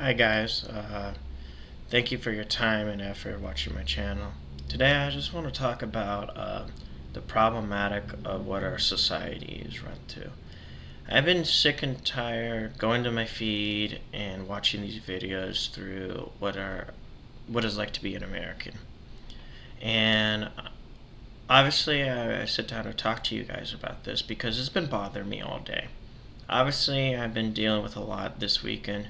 Hi guys, thank you for your time and effort watching my channel. Today I just want to talk about the problematic of what our society is run to. I've been sick and tired going to my feed and watching these videos through what it's like to be an American. And obviously I sit down to talk to you guys about this because it's been bothering me all day. Obviously I've been dealing with a lot this weekend.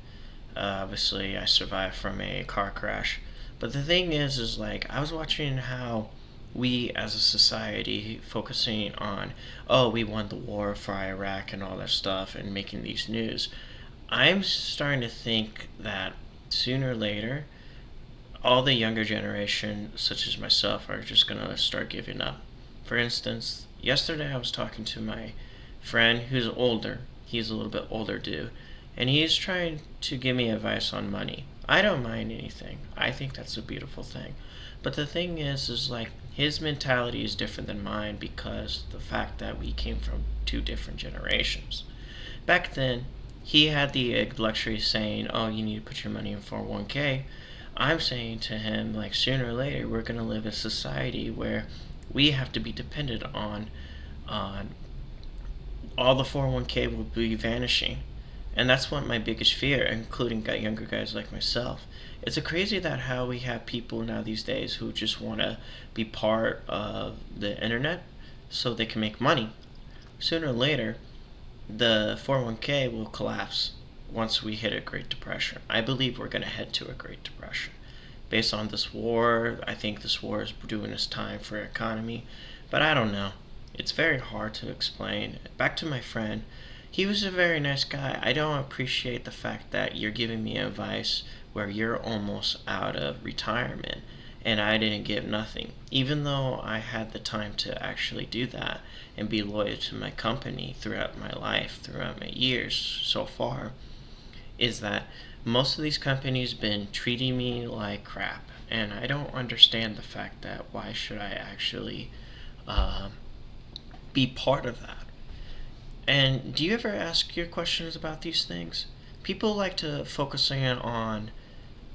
Obviously, I survived from a car crash. But the thing is like, I was watching how we as a society focusing on, oh, we won the war for Iraq and all that stuff and making these news. I'm starting to think that sooner or later, all the younger generation, such as myself, are just going to start giving up. For instance, yesterday I was talking to my friend who's older. He's a little bit older dude, and he's trying to give me advice on money. I don't mind anything. I think that's a beautiful thing. But the thing is like his mentality is different than mine because the fact that we came from two different generations. Back then, he had the luxury saying, "Oh, you need to put your money in 401k." I'm saying to him, like, sooner or later, we're going to live in a society where we have to be dependent on all the 401k will be vanishing. And that's what my biggest fear, including younger guys like myself. It's a crazy that how we have people now these days who just want to be part of the internet so they can make money. Sooner or later, the 401k will collapse once we hit a Great Depression. I believe we're going to head to a Great Depression. Based on this war, I think this war is doing its time for our economy, but I don't know. It's very hard to explain. Back to my friend, he was a very nice guy. I don't appreciate the fact that you're giving me advice where you're almost out of retirement and I didn't give nothing. Even though I had the time to actually do that and be loyal to my company throughout my life, throughout my years so far, is that most of these companies been treating me like crap. And I don't understand the fact that why should I actually uh, be part of that? And do you ever ask your questions about these things? People like to focus in on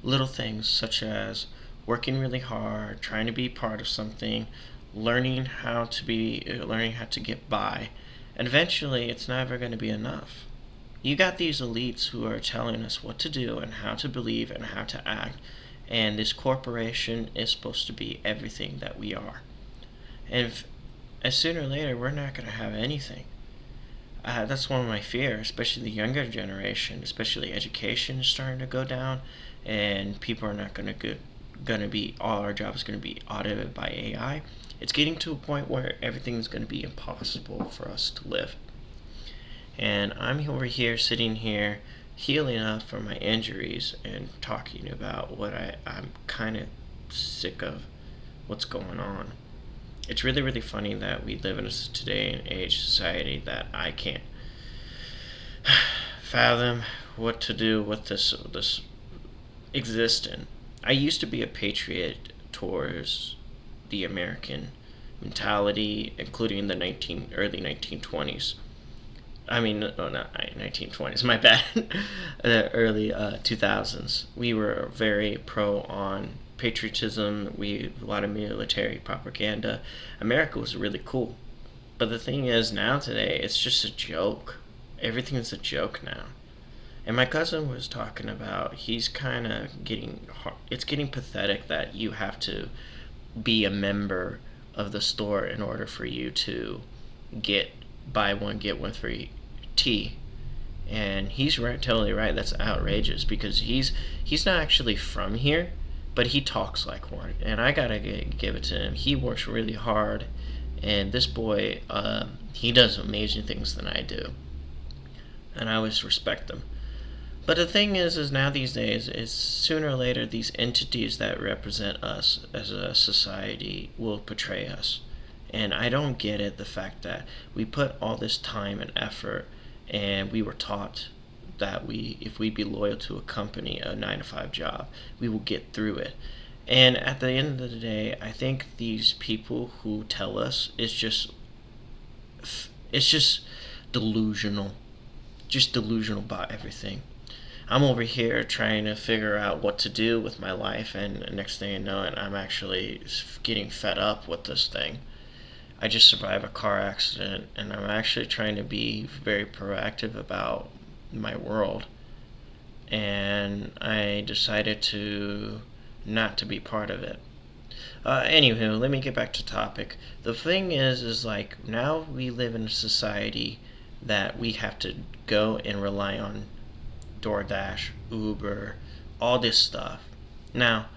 little things such as working really hard, trying to be part of something, learning how to get by, and eventually it's never going to be enough. You got these elites who are telling us what to do and how to believe and how to act, and this corporation is supposed to be everything that we are. And as sooner or later, we're not going to have anything. That's one of my fears, especially the younger generation, especially education is starting to go down, and people are not gonna be all our jobs going to be audited by AI. It's getting to a point where everything's going to be impossible for us to live. And I'm over here, sitting here, healing up from my injuries and talking about I'm kind of sick of what's going on. It's really, really funny that we live in a today and age society that I can't fathom what to do with this existence. I used to be a patriot towards the American mentality, including the early 1920s. I mean, no, not 1920s. My bad. The early 2000s. We were very pro on patriotism. A lot of military propaganda. America was really cool. But the thing is, now today, it's just a joke. Everything is a joke now. And my cousin was talking about he's kind of it's getting pathetic that you have to be a member of the store in order for you to get buy one get one free tea. And he's right, totally right. That's outrageous because he's not actually from here, but he talks like one, and I gotta give it to him. He works really hard, and this boy, he does amazing things than I do, and I always respect him. But the thing is now these days, is sooner or later these entities that represent us as a society will betray us. And I don't get it, the fact that we put all this time and effort and we were taught that if we be loyal to a company, a 9 to 5 job, we will get through it. And at the end of the day, I think these people who tell us it's just delusional, just delusional about everything. I'm over here trying to figure out what to do with my life, and next thing you know it, I'm actually getting fed up with this thing. I just survived a car accident, and I'm actually trying to be very proactive about my world. And I decided to not to be part of it. Anywho, let me get back to topic. The thing is like now we live in a society that we have to go and rely on DoorDash, Uber, all this stuff. Now,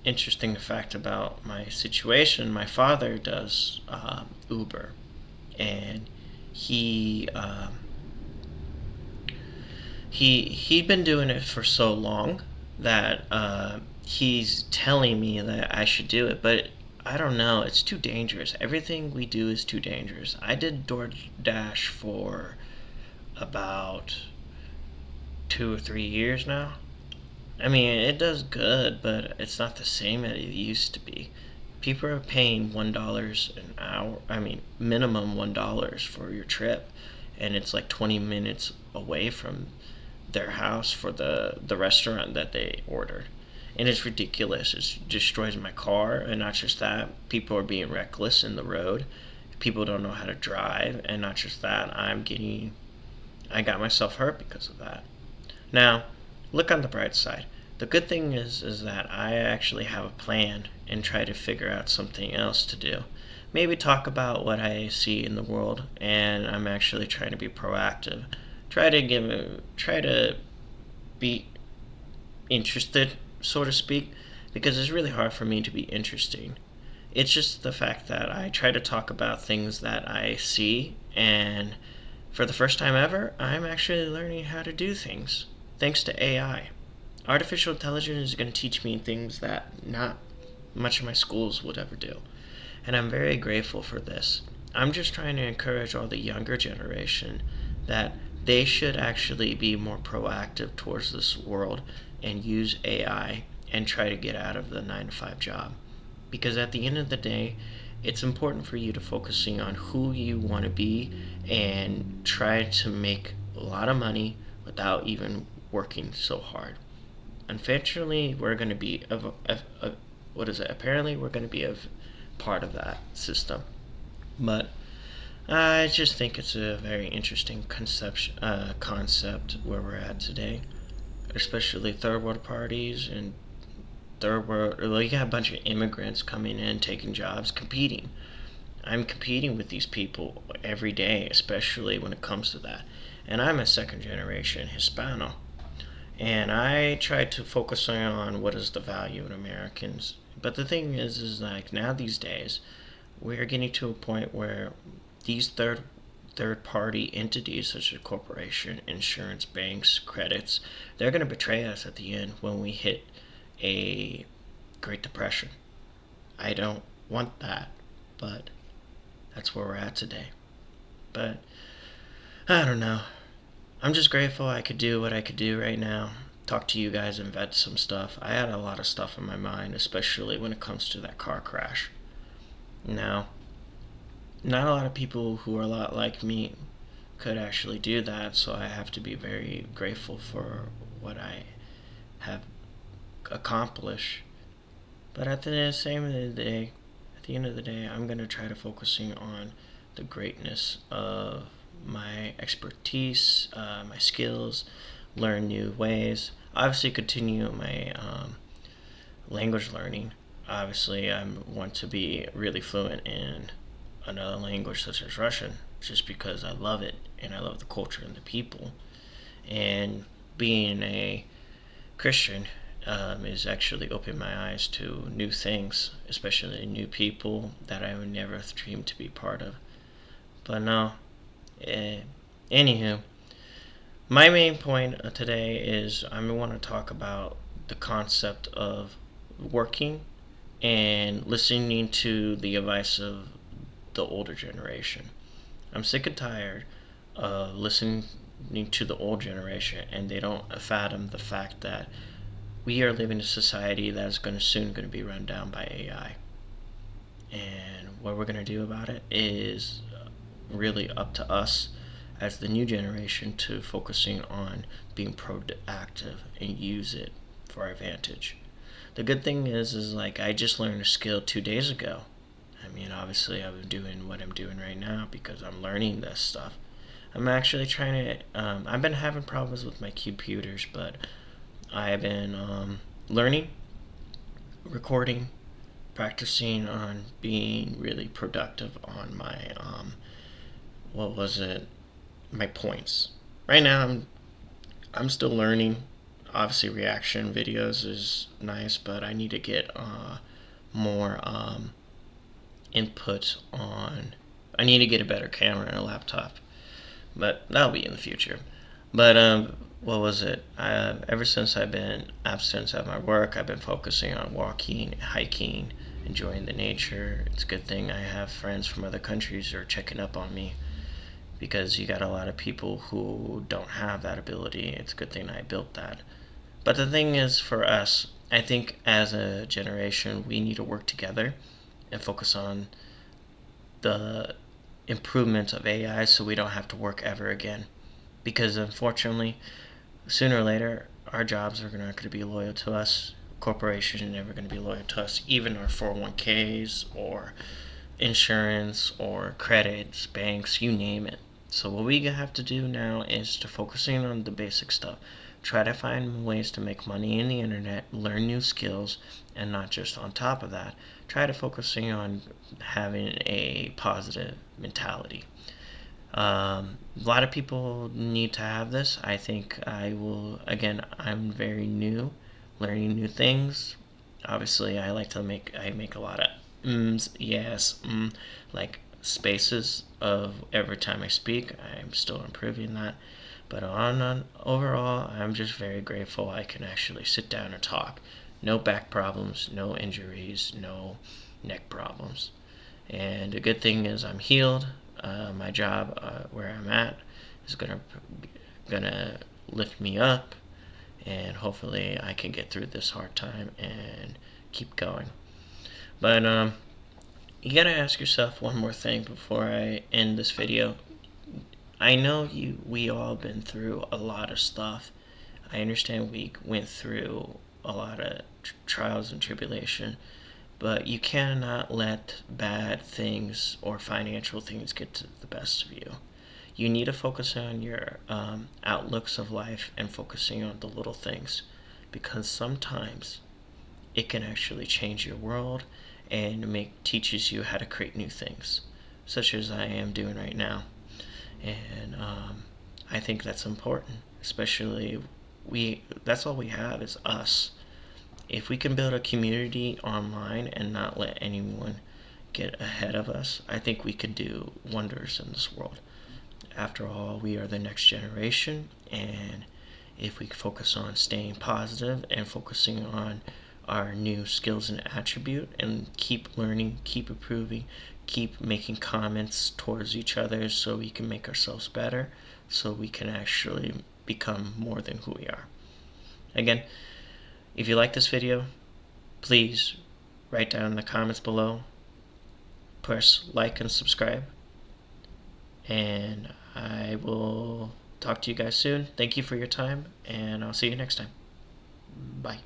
interesting fact about my situation: my father does Uber, and he he'd been doing it for so long that he's telling me that I should do it, but I don't know. It's too dangerous. Everything we do is too dangerous. I did DoorDash for about 2 or 3 years now. I mean, it does good, but it's not the same as it used to be. People are paying $1 an hour. I mean, minimum $1 for your trip, and it's like 20 minutes away from their house for the restaurant that they ordered. And it's ridiculous. It destroys my car, and not just that, people are being reckless in the road. People don't know how to drive, and not just that, I got myself hurt because of that. Now, look on the bright side. The good thing is that I actually have a plan and try to figure out something else to do. Maybe talk about what I see in the world, and I'm actually trying to be proactive. Try to be interested, so to speak, because it's really hard for me to be interesting. It's just the fact that I try to talk about things that I see, and for the first time ever, I'm actually learning how to do things thanks to AI. Artificial intelligence is going to teach me things that not much of my schools would ever do. And I'm very grateful for this. I'm just trying to encourage all the younger generation that they should actually be more proactive towards this world and use AI and try to get out of the 9 to 5 job. Because at the end of the day, it's important for you to focusing on who you want to be and try to make a lot of money without even working so hard. Unfortunately, we're going to be what is it? Apparently, we're going to be a part of that system. But I just think it's a very interesting concept where we're at today, especially third world parties and third world. Well, you got a bunch of immigrants coming in, taking jobs, competing. I'm competing with these people every day, especially when it comes to that. And I'm a second generation Hispano. And I try to focus on what is the value in Americans. But the thing is like now these days, we're getting to a point where these third party entities such as corporation, insurance, banks, credits, they're going to betray us at the end when we hit a Great Depression. I don't want that, but that's where we're at today. But I don't know. I'm just grateful I could do what I could do right now. Talk to you guys and vet some stuff. I had a lot of stuff in my mind, especially when it comes to that car crash. Now, not a lot of people who are a lot like me could actually do that, so I have to be very grateful for what I have accomplished. But at the same of the day, at the end of the day, I'm going to try to focusing on the greatness of my expertise, my skills, learn new ways. Obviously, continue my language learning. Obviously, I want to be really fluent in another language such as Russian, just because I love it and I love the culture and the people. And being a Christian is actually opening my eyes to new things, especially new people that I would never dream to be part of. But no, eh, anywho, my main point today is I want to talk about the concept of working and listening to the advice of the older generation. I'm sick and tired of listening to the old generation, and they don't fathom the fact that we are living in a society that is soon going to be run down by AI. And what we're going to do about it is really up to us as the new generation to focusing on being proactive and use it for our advantage. The good thing is like I just learned a skill 2 days ago. I mean, obviously, I'm doing what I'm doing right now because I'm learning this stuff. I'm actually trying to. I've been having problems with my computers, but I've been learning, recording, practicing on being really productive on my what was it? My points. Right now, I'm still learning. Obviously, reaction videos is nice, but I need to get more input on. I need to get a better camera and a laptop, but that'll be in the future. But what was it? Ever since I've been absent at my work, I've been focusing on walking, hiking, enjoying the nature. It's a good thing I have friends from other countries who are checking up on me because you got a lot of people who don't have that ability. It's a good thing I built that. But the thing is, for us, I think as a generation, we need to work together and focus on the improvement of AI so we don't have to work ever again. Because unfortunately, sooner or later, our jobs are not going to be loyal to us. Corporations are never going to be loyal to us. Even our 401ks or insurance or credits, banks, you name it. So what we have to do now is to focusing on the basic stuff. Try to find ways to make money in the internet, learn new skills, and not just on top of that, try to focusing on having a positive mentality. A lot of people need to have this. I think I will, again, I'm very new, learning new things. Obviously, I make a lot of yes, like spaces of every time I speak. I'm still improving that. But on overall, I'm just very grateful I can actually sit down and talk. No back problems, no injuries, no neck problems. And the good thing is I'm healed. My job where I'm at is gonna lift me up, and hopefully I can get through this hard time and keep going. But you gotta ask yourself one more thing before I end this video. I know we all been through a lot of stuff. I understand we went through a lot of trials and tribulation, but you cannot let bad things or financial things get to the best of you. You need to focus on your outlooks of life and focusing on the little things, because sometimes it can actually change your world and teaches you how to create new things, such as I am doing right now. And I think that's important, especially that's all we have is us. If we can build a community online and not let anyone get ahead of us, I think we can do wonders in this world. After all, we are the next generation, and if we focus on staying positive and focusing on our new skills and attribute and keep learning, keep improving, keep making comments towards each other so we can make ourselves better, so we can actually become more than who we are. Again, if you like this video, please write down in the comments below, press like and subscribe, and I will talk to you guys soon. Thank you for your time, and I'll see you next time. Bye.